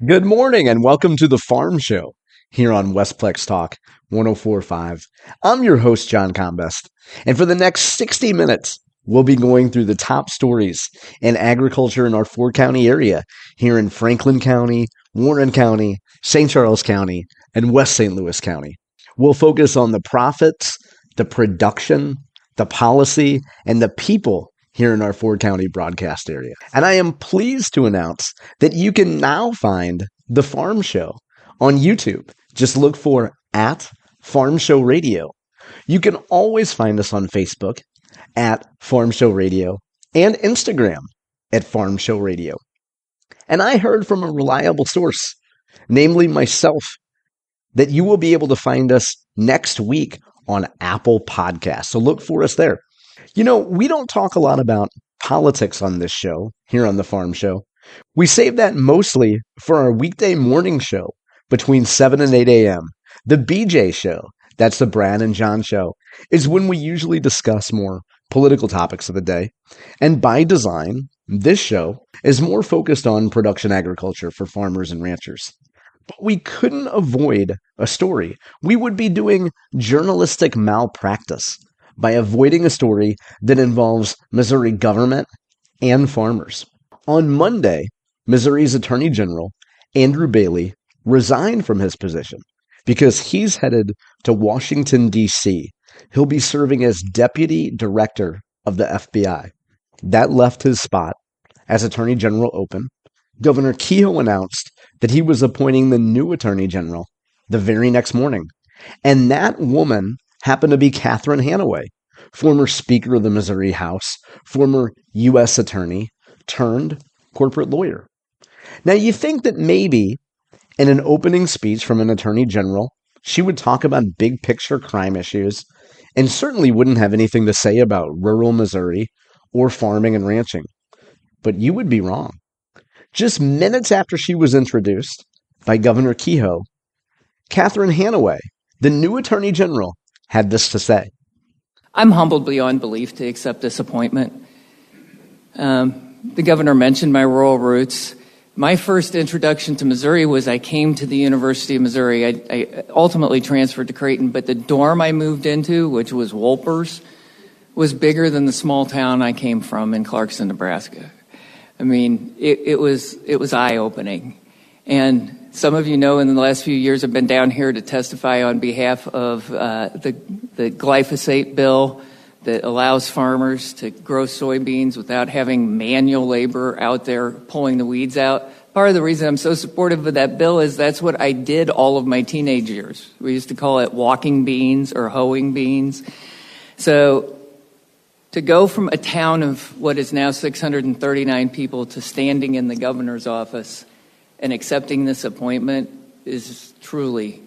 Good morning and welcome to the Farm Show here on Westplex Talk 1045. I'm your host, John Combest, and for the next 60 minutes, we'll be going through the top stories in agriculture in our four-county area here in Franklin County, Warren County, St. Charles County, and West St. Louis County. We'll focus on the profits, the production, the policy, and the people here in our four-county broadcast area. And I am pleased to announce that you can now find The Farm Show on YouTube. Just look for @Farm Show Radio. You can always find us on Facebook @Farm Show Radio and Instagram @Farm Show Radio. And I heard from a reliable source, namely myself, that you will be able to find us next week on Apple Podcasts. So look for us there. You know, we don't talk a lot about politics on this show, here on The Farm Show. We save that mostly for our weekday morning show between 7 and 8 a.m. The BJ Show, that's the Brad and John Show, is when we usually discuss more political topics of the day. And by design, this show is more focused on production agriculture for farmers and ranchers. But we couldn't avoid a story. We would be doing journalistic malpractice by avoiding a story that involves Missouri government and farmers. On Monday, Missouri's Attorney General, Andrew Bailey, resigned from his position because he's headed to Washington, D.C. He'll be serving as Deputy Director of the FBI. That left his spot as Attorney General open. Governor Kehoe announced that he was appointing the new Attorney General the very next morning. And that woman happened to be Catherine Hanaway, former Speaker of the Missouri House, former U.S. Attorney, turned corporate lawyer. Now, you think that maybe in an opening speech from an Attorney General, she would talk about big picture crime issues and certainly wouldn't have anything to say about rural Missouri or farming and ranching. But you would be wrong. Just minutes after she was introduced by Governor Kehoe, Catherine Hanaway, the new Attorney General, had this to say. I'm humbled beyond belief to accept this appointment. The governor mentioned my rural roots. My first introduction to Missouri was I came to the University of Missouri. I ultimately transferred to Creighton, but the dorm I moved into, which was Wolpers, was bigger than the small town I came from in Clarkson, Nebraska. I mean, it was eye-opening. And some of you know in the last few years I've been down here to testify on behalf of the glyphosate bill that allows farmers to grow soybeans without having manual labor out there pulling the weeds out. Part of the reason I'm so supportive of that bill is that's what I did all of my teenage years. We used to call it walking beans or hoeing beans. So to go from a town of what is now 639 people to standing in the governor's office and accepting this appointment is truly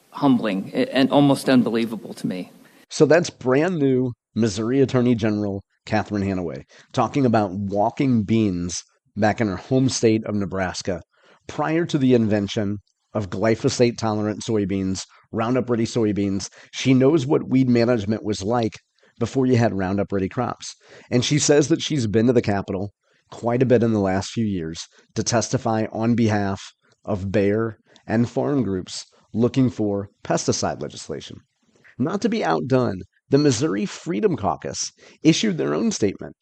humbling and almost unbelievable to me. So that's brand new Missouri Attorney General Catherine Hanaway talking about walking beans back in her home state of Nebraska prior to the invention of glyphosate-tolerant soybeans, Roundup-ready soybeans. She knows what weed management was like before you had Roundup-ready crops. And she says that she's been to the Capitol quite a bit in the last few years to testify on behalf of Bayer and farm groups looking for pesticide legislation. Not to be outdone, the Missouri Freedom Caucus issued their own statement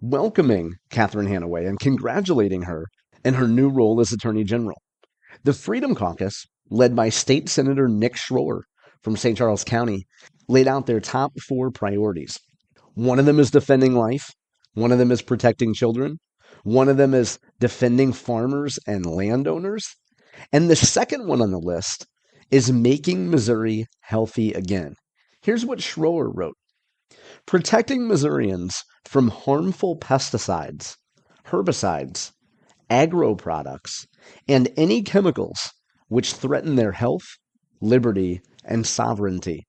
welcoming Catherine Hanaway and congratulating her in her new role as Attorney General. The Freedom Caucus, led by State Senator Nick Schroer from St. Charles County, laid out their top 4 priorities. One of them is defending life. One of them is protecting children. One of them is defending farmers and landowners. And the second one on the list is making Missouri healthy again. Here's what Schroer wrote. Protecting Missourians from harmful pesticides, herbicides, agro products, and any chemicals which threaten their health, liberty, and sovereignty,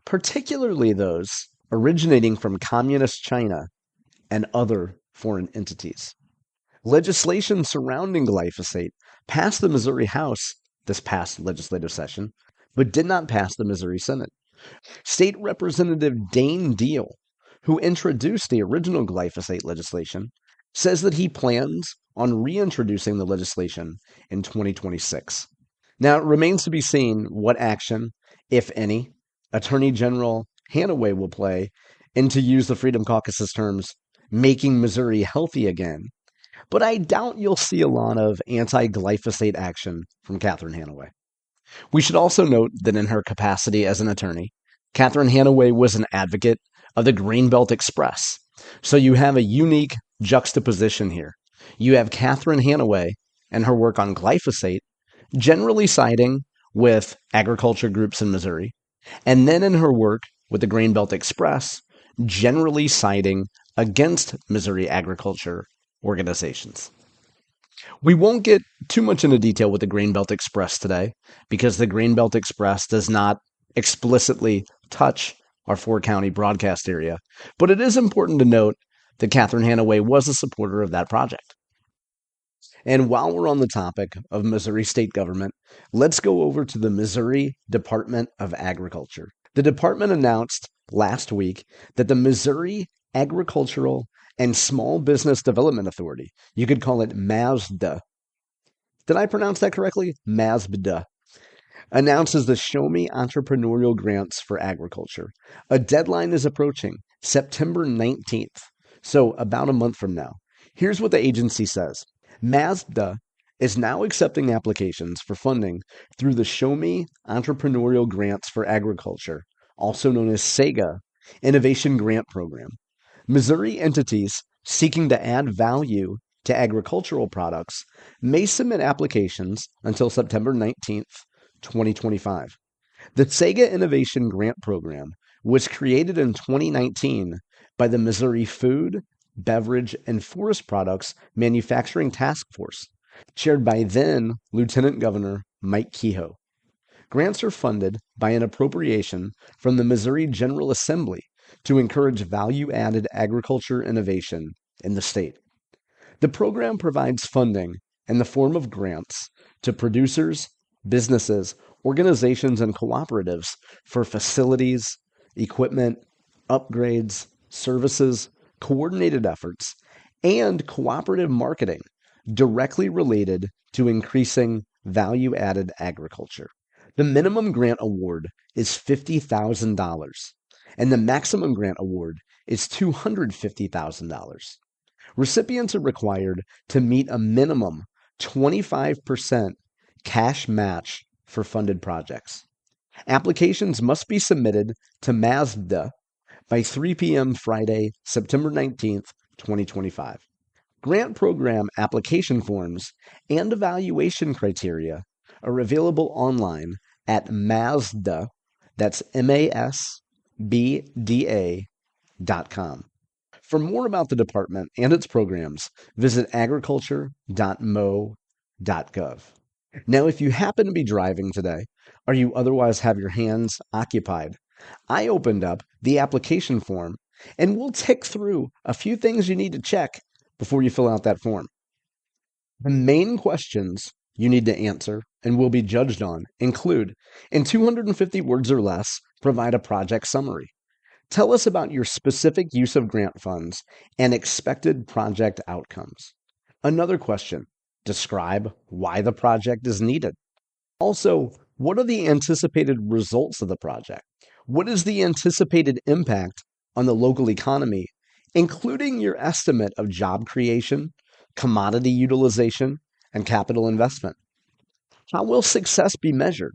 particularly those originating from communist China and other foreign entities. Legislation surrounding glyphosate passed the Missouri House this past legislative session, but did not pass the Missouri Senate. State Representative Dane Deal, who introduced the original glyphosate legislation, says that he plans on reintroducing the legislation in 2026. Now, it remains to be seen what action, if any, Attorney General Hanaway will play, and to use the Freedom Caucus's terms, making Missouri healthy again. But I doubt you'll see a lot of anti-glyphosate action from Catherine Hanaway. We should also note that in her capacity as an attorney, Catherine Hanaway was an advocate of the Greenbelt Express. So you have a unique juxtaposition here. You have Catherine Hanaway and her work on glyphosate, generally siding with agriculture groups in Missouri, and then in her work with the Greenbelt Express, generally siding against Missouri agriculture organizations. We won't get too much into detail with the Greenbelt Express today because the Greenbelt Express does not explicitly touch our four-county broadcast area, but it is important to note that Catherine Hanaway was a supporter of that project. And while we're on the topic of Missouri state government, let's go over to the Missouri Department of Agriculture. The department announced last week that the Missouri Agricultural and Small Business Development Authority, you could call it MASBDA. Did I pronounce that correctly? MASBDA. Announces the Show Me Entrepreneurial Grants for Agriculture. A deadline is approaching September 19th, so about a month from now. Here's what the agency says. MASBDA is now accepting applications for funding through the Show Me Entrepreneurial Grants for Agriculture, also known as SEGA, Innovation Grant Program. Missouri entities seeking to add value to agricultural products may submit applications until September 19th, 2025. The SEGA Innovation Grant Program was created in 2019 by the Missouri Food, Beverage, and Forest Products Manufacturing Task Force, chaired by then Lieutenant Governor Mike Kehoe. Grants are funded by an appropriation from the Missouri General Assembly to encourage value-added agriculture innovation in the state. The program provides funding in the form of grants to producers, businesses, organizations, and cooperatives for facilities, equipment, upgrades, services, coordinated efforts, and cooperative marketing directly related to increasing value-added agriculture. The minimum grant award is $50,000, and the maximum grant award is $250,000. Recipients are required to meet a minimum 25% cash match for funded projects. Applications must be submitted to MASBDA by 3 p.m. Friday, September 19th, 2025. Grant program application forms and evaluation criteria are available online at MASBDA, that's MASBDA.com. For more about the department and its programs, visit agriculture.mo.gov. Now, if you happen to be driving today, or you otherwise have your hands occupied, I opened up the application form, and we'll tick through a few things you need to check before you fill out that form. The main questions you need to answer and will be judged on include, in 250 words or less, provide a project summary. Tell us about your specific use of grant funds and expected project outcomes. Another question, describe why the project is needed. Also, what are the anticipated results of the project? What is the anticipated impact on the local economy, including your estimate of job creation, commodity utilization, and capital investment? How will success be measured?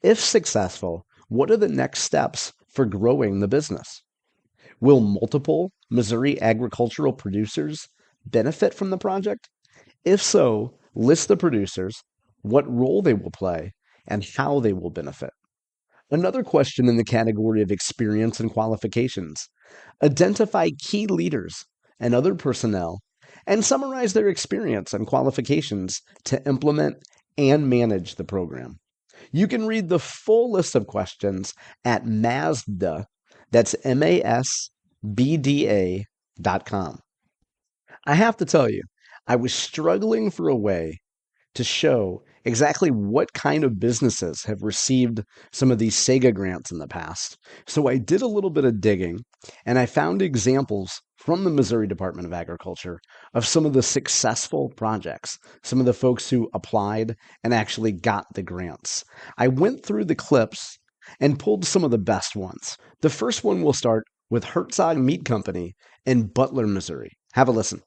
If successful, what are the next steps for growing the business? Will multiple Missouri agricultural producers benefit from the project? If so, list the producers, what role they will play, and how they will benefit. Another question in the category of experience and qualifications. Identify key leaders and other personnel and summarize their experience and qualifications to implement and manage the program. You can read the full list of questions at MASBDA, that's MASBDA.com. I have to tell you, I was struggling for a way to show exactly what kind of businesses have received some of these SEGA grants in the past. So I did a little bit of digging, and I found examples from the Missouri Department of Agriculture of some of the successful projects, some of the folks who applied and actually got the grants. I went through the clips and pulled some of the best ones. The first one will start with Hertzog Meat Company in Butler, Missouri. Have a listen.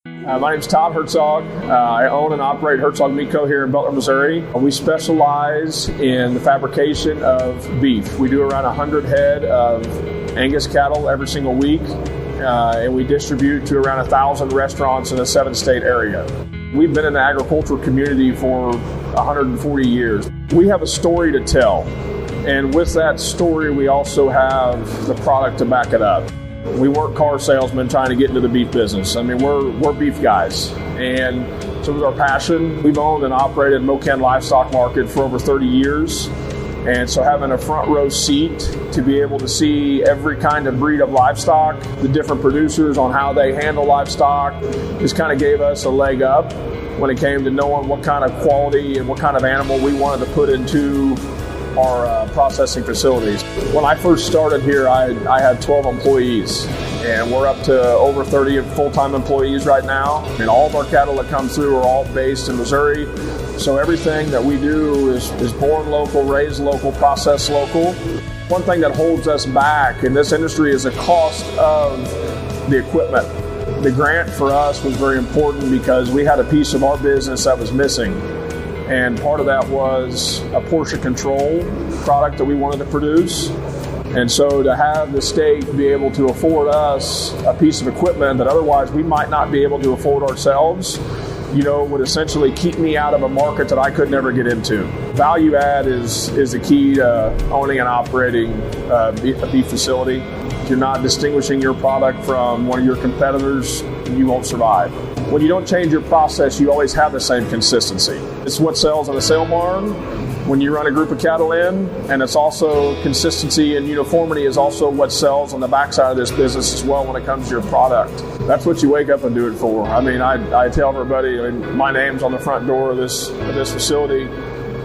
My name's Todd Hertzog. I own and operate Hertzog Meat Co. here in Butler, Missouri. We specialize in the fabrication of beef. We do around 100 head of Angus cattle every single week, and we distribute to around 1,000 restaurants in a 7-state area. We've been in the agricultural community for 140 years. We have a story to tell, and with that story, we also have the product to back it up. We weren't car salesmen trying to get into the beef business. I mean, we're beef guys, and so it was our passion. We've owned and operated Mocan livestock market for over 30 years, and so having a front row seat to be able to see every kind of breed of livestock, the different producers on how they handle livestock, just kind of gave us a leg up when it came to knowing what kind of quality and what kind of animal we wanted to put into our processing facilities. When I first started here, I had 12 employees, and we're up to over 30 full-time employees right now. And all of our cattle that come through are all based in Missouri. So everything that we do is born local, raised local, processed local. One thing that holds us back in this industry is the cost of the equipment. The grant for us was very important because we had a piece of our business that was missing. And part of that was a portion control product that we wanted to produce. And so to have the state be able to afford us a piece of equipment that otherwise we might not be able to afford ourselves, would essentially keep me out of a market that I could never get into. Value add is the key to owning and operating a beef facility. If you're not distinguishing your product from one of your competitors, you won't survive. When you don't change your process, you always have the same consistency. It's what sells in a sale barn when you run a group of cattle in, and it's also consistency and uniformity is also what sells on the backside of this business as well when it comes to your product. That's what you wake up and do it for. I mean, I tell everybody, my name's on the front door of this facility,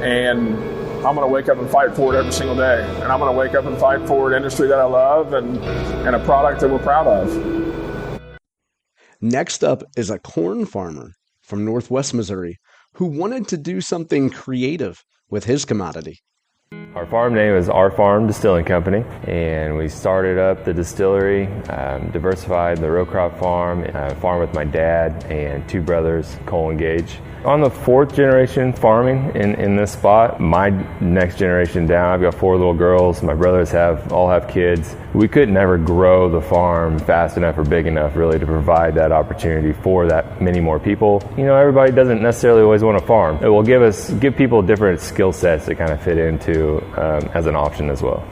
and I'm going to wake up and fight for it every single day. And I'm going to wake up and fight for an industry that I love and a product that we're proud of. Next up is a corn farmer from Northwest Missouri who wanted to do something creative with his commodity. Our farm name is Our Farm Distilling Company, and we started up the distillery, diversified the row crop farm, farmed with my dad and 2 brothers, Cole and Gage. On the 4th generation farming in this spot. My next generation down, I've got 4 little girls. My brothers all have kids. We could never grow the farm fast enough or big enough really to provide that opportunity for that many more people. Everybody doesn't necessarily always want to farm. It will give people different skill sets to kind of fit into as an option as well.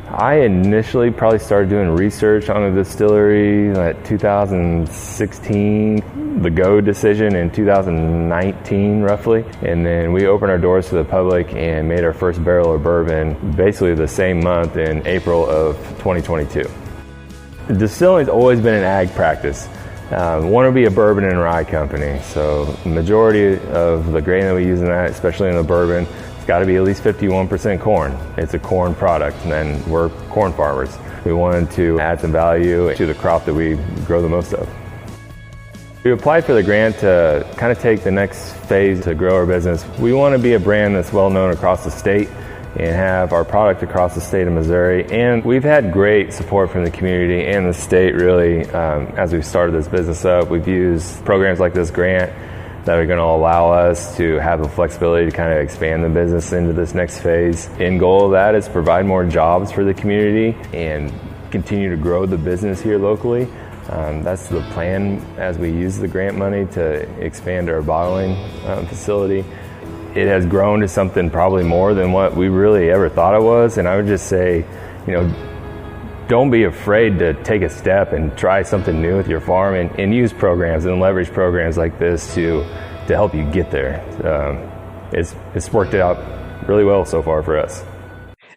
I initially probably started doing research on the distillery in 2016, the go decision in 2019 roughly, and then we opened our doors to the public and made our first barrel of bourbon basically the same month in April of 2022. Distilling's always been an ag practice. Want to be a bourbon and rye company, so the majority of the grain that we use in that, especially in the bourbon, it's got to be at least 51% corn. It's a corn product, and we're corn farmers. We wanted to add some value to the crop that we grow the most of. We applied for the grant to kind of take the next phase to grow our business. We want to be a brand that's well known across the state and have our product across the state of Missouri. And we've had great support from the community and the state really as we've started this business up. We've used programs like this grant that are going to allow us to have the flexibility to kind of expand the business into this next phase. End goal of that is provide more jobs for the community and continue to grow the business here locally. That's the plan as we use the grant money to expand our bottling facility. It has grown to something probably more than what we really ever thought it was, and I would just say, don't be afraid to take a step and try something new with your farm and use programs and leverage programs like this to help you get there. It's worked out really well so far for us.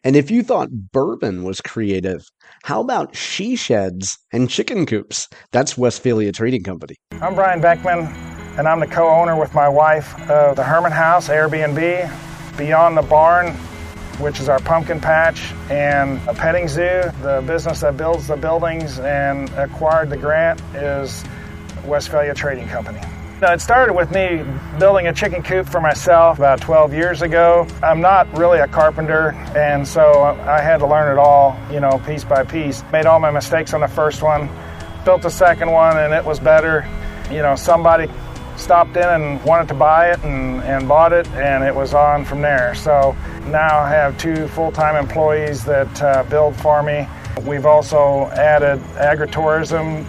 And if you thought bourbon was creative, how about she sheds and chicken coops? That's Westphalia Trading Company. I'm Brian Beckman, and I'm the co-owner with my wife of the Herman House Airbnb, Beyond the Barn, which is our pumpkin patch, and a petting zoo. The business that builds the buildings and acquired the grant is Westphalia Trading Company. It started with me building a chicken coop for myself about 12 years ago. I'm not really a carpenter, and so I had to learn it all, piece by piece. Made all my mistakes on the first one, built the second one, and it was better. Somebody stopped in and wanted to buy it and bought it, and it was on from there. So now I have 2 full-time employees that build for me. We've also added agritourism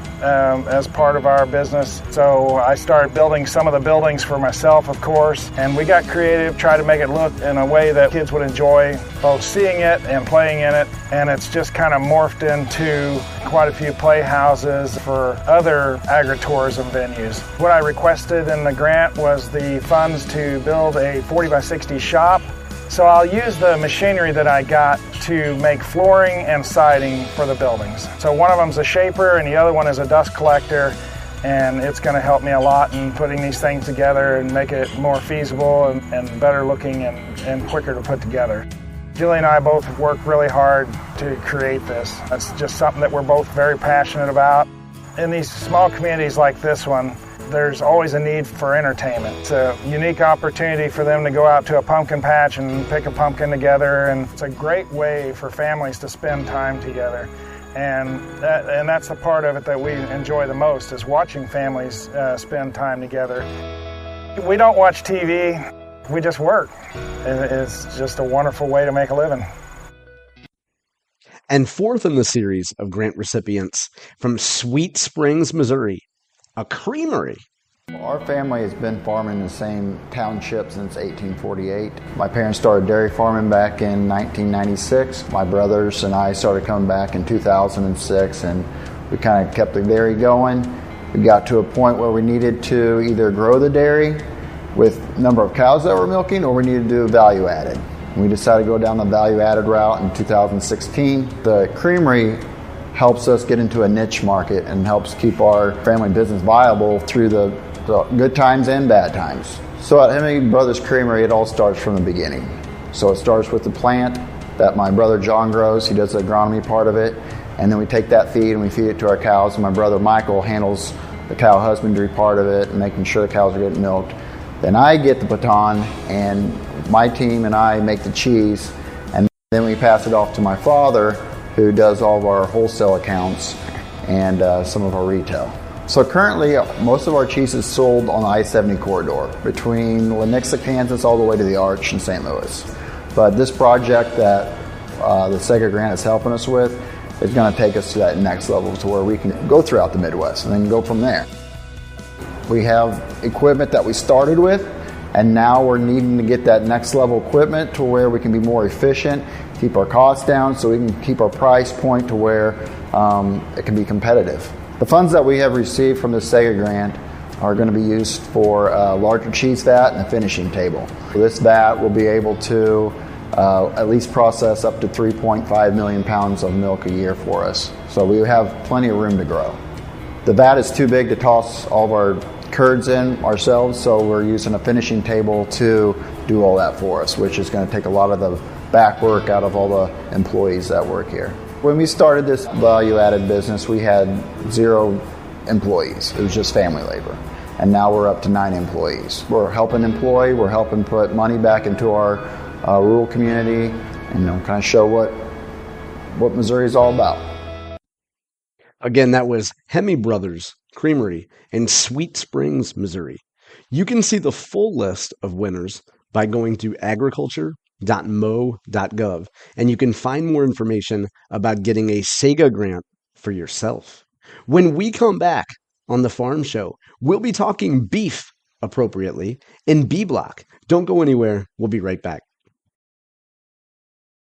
as part of our business. So I started building some of the buildings for myself, of course, and we got creative, tried to make it look in a way that kids would enjoy both seeing it and playing in it. And it's just kind of morphed into quite a few playhouses for other agritourism venues. What I requested in the grant was the funds to build a 40 by 60 shop. So I'll use the machinery that I got to make flooring and siding for the buildings. So one of them's a shaper and the other one is a dust collector, and it's going to help me a lot in putting these things together and make it more feasible and better looking and quicker to put together. Julie and I both have worked really hard to create this. It's just something that we're both very passionate about. In these small communities like this one, there's always a need for entertainment. It's a unique opportunity for them to go out to a pumpkin patch and pick a pumpkin together, and it's a great way for families to spend time together. And that's the part of it that we enjoy the most, is watching families spend time together. We don't watch TV, we just work. It's just a wonderful way to make a living. And fourth in the series of grant recipients from Sweet Springs, Missouri, a creamery. Our family has been farming in the same township since 1848. My parents started dairy farming back in 1996. My brothers and I started coming back in 2006, and we kind of kept the dairy going. We got to a point where we needed to either grow the dairy with number of cows that were milking, or we needed to do value added. We decided to go down the value added route in 2016. The creamery helps us get into a niche market and helps keep our family business viable through the good times and bad times. So at Hemme Brothers Creamery, it all starts from the beginning. So it starts with the plant that my brother John grows. He does the agronomy part of it. And then we take that feed and we feed it to our cows. And my brother Michael handles the cow husbandry part of it and making sure the cows are getting milked. Then I get the baton, and my team and I make the cheese. And then we pass it off to my father, who does all of our wholesale accounts and some of our retail. So currently, most of our cheese is sold on the I-70 corridor between Lenexa, Kansas, all the way to the Arch in St. Louis. But this project that the SEGA grant is helping us with is going to take us to that next level, to where we can go throughout the Midwest and then go from there. We have equipment that we started with, and now we're needing to get that next level equipment to where we can be more efficient, keep our costs down, so we can keep our price point to where it can be competitive. The funds that we have received from the SEGA grant are going to be used for a larger cheese vat and a finishing table. This vat will be able to at least process up to 3.5 million pounds of milk a year for us. So we have plenty of room to grow. The vat is too big to toss all of our curds in ourselves, so we're using a finishing table to do all that for us, which is going to take a lot of the back work out of all the employees that work here. When we started this value-added business, we had 0 employees. It was just family labor. And now we're up to 9 employees. We're helping employ, we're helping put money back into our rural community, and kind of show what Missouri is all about. Again, that was Hemme Brothers Creamery in Sweet Springs, Missouri. You can see the full list of winners by going to agriculture.mo.gov, and you can find more information about getting a SEGA grant for yourself. When we come back on the Farm Show, we'll be talking beef appropriately in B Block. Don't go anywhere. We'll be right back.